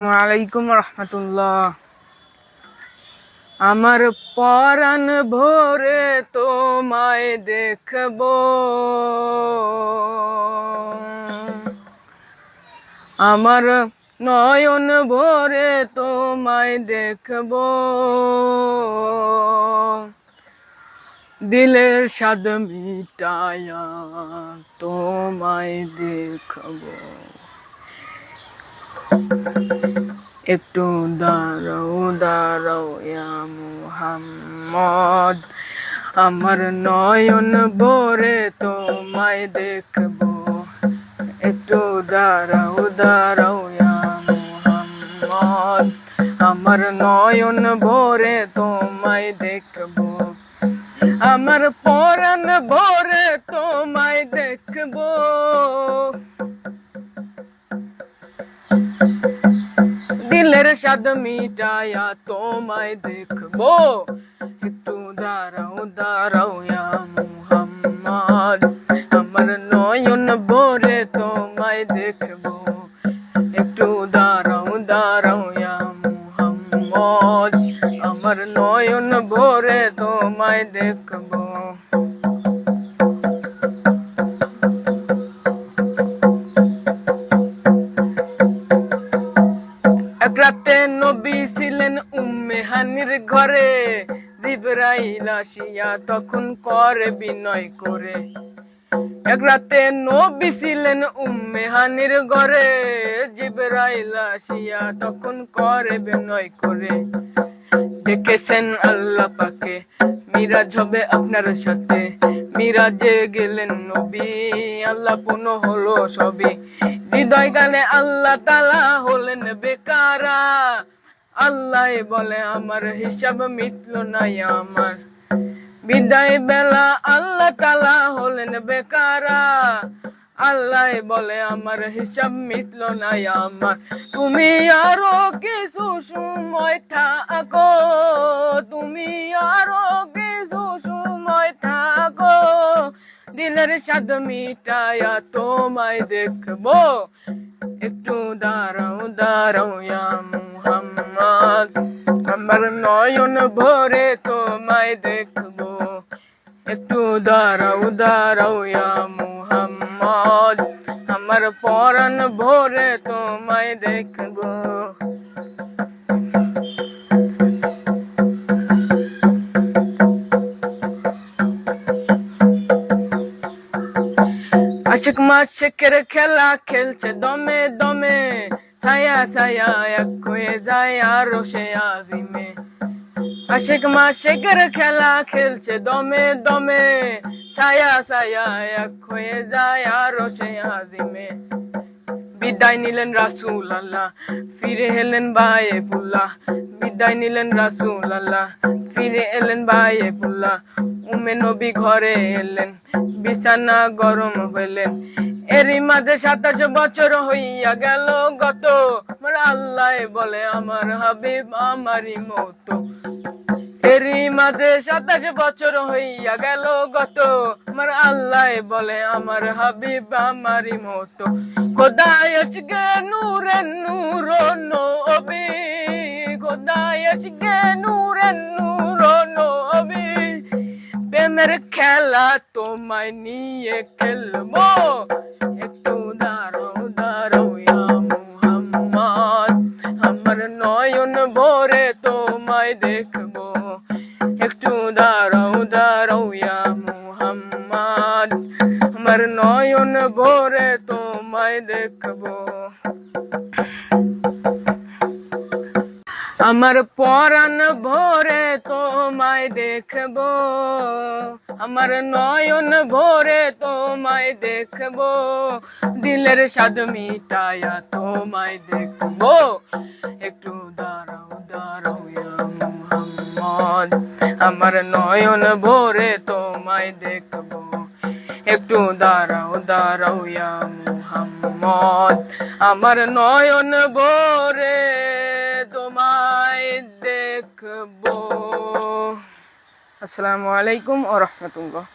ওয়ালাইকুম রহমতুল্লাহ। আমার পরাণ ভোরে তোমায় দেখব, আমার নয়ন ভোরে তোমায় দেখব, দিলের স্বাদ মিটায়া তোমায় দেখব। একটু দাঁড়াও দাঁড়াও ইয়া মুহাম্মদ, আমার নয়ন ভরে তোমায় দেখব। একটু দাঁড়াও দাঁড়াও ইয়া মুহাম্মদ, আমার নয়ন ভরে তোমায় দেখব। আমার পরাণ ভরে তোমায় দেখব, দিলের স্বাদ মিটায়া তোমায় দেখবো। একটু দাঁড়াও দাঁড়াও ইয়া মুহাম্মদ, আমার নয়ন ভরে তোমায় দেখবো। একটু দাঁড়াও দাঁড়াও ইয়া মুহাম্মদ, আমার নয়ন ভরে তোমায় দেখবো। এক রাতে নবী ছিলেন উম্মে হানির ঘরে, জিবরাইল আসিয়া তখন করে বিনয় করে। এক রাতে নবী ছিলেন উম্মে হানির ঘরে, জিবরাইল আসিয়া তখন করে বিনয় করে। দেখেছেন আল্লাহ পাকে মিরাজ হবে আপনার সাথে, মিরাজে গেলেন নবী, আল্লাহ পূর্ণ হলো সবই। হৃদয় গানে আল্লাহ তাআলা হলেন বেকারা, আল্লাহ বলে আমার হিসাব মিটল না আমার। বিদায় বেলা আল্লাহ তাআলা হলেন বেকারা, আল্লাহ বলে আমার হিসাব মিটল না আমার। তুমি আরো কিছু সময় থাকো, তুমি আরো কিছু সময় থাকো, দিলের স্বাদ মিটায়া তোমায় দেখবো। একটু দাঁড়াও দাঁড়াও ইয়া মুহাম্মদ, আমার নয়ন ভরে তোমায় দেখবো। একটু দাঁড়াও দাঁড়াও ইয়া মুহাম্মদ, আমার পরাণ ভরে তোমায় দেখবো। আশিক মাশিকের খেলা খেলছে দমে দমে, ছায়া ছায়া এক হয়ে যায় আরো সে আজিমে। আশিক মাশিকের খেলা খেলছে দমে দমে, ছায়া ছায়া এক হয়ে যায় আরো সে আজিমে। বিদায় নিলেন রাসূল আল্লাহ, ফিরে এলেন বাইতুল্লাহ। বিদায় নিলেন রাসূল আল্লাহ, ফিরে এলেন বাইতুল্লাহ। উম্মে নবী ঘরে এলেন, বিছানা গরম হইলেন। এরই মাঝে 27 বছর হইয়া গেল গত, আমার আল্লাহ বলে আমার হাবিব আমারই মতো। এরই মাঝে 27 বছর হইয়া গেল গত, আমার আল্লাহ বলে আমার হাবিব আমারই মতো। খোদায় আশকে নূরে নূর নবী, খোদায় আশকে নূরে নূর নবী, প্রেমের খেলা তোমায় নিয়ে খেলবো। একটু দাঁড়াও দাঁড়াও ইয়া মুহাম্মদ, আমার নয়ন ভরে তোমায় দেখবো। একটু দাঁড়াও দাঁড়াও ইয়া মুহাম্মদ, আমার নয়ন ভরে তোমায় দেখবো। আমার পরাণ ভরে তোমায় দেখবো, আমার নয়ন ভরে তোমায় দেখবো, দিলের স্বাদ মিটায়া তোমায় দেখবো। একটু দাঁড়াও দাঁড়াও ইয়া মুহাম্মদ, আমার নয়ন ভরে তোমায় দেখবো। একটু দাঁড়াও দাঁড়াও ইয়া মুহাম্মদ, আমার নয়ন ভরে তোমায় দেখবো। আসসালামু আলাইকুম ওয়া রাহমাতুল্লাহ।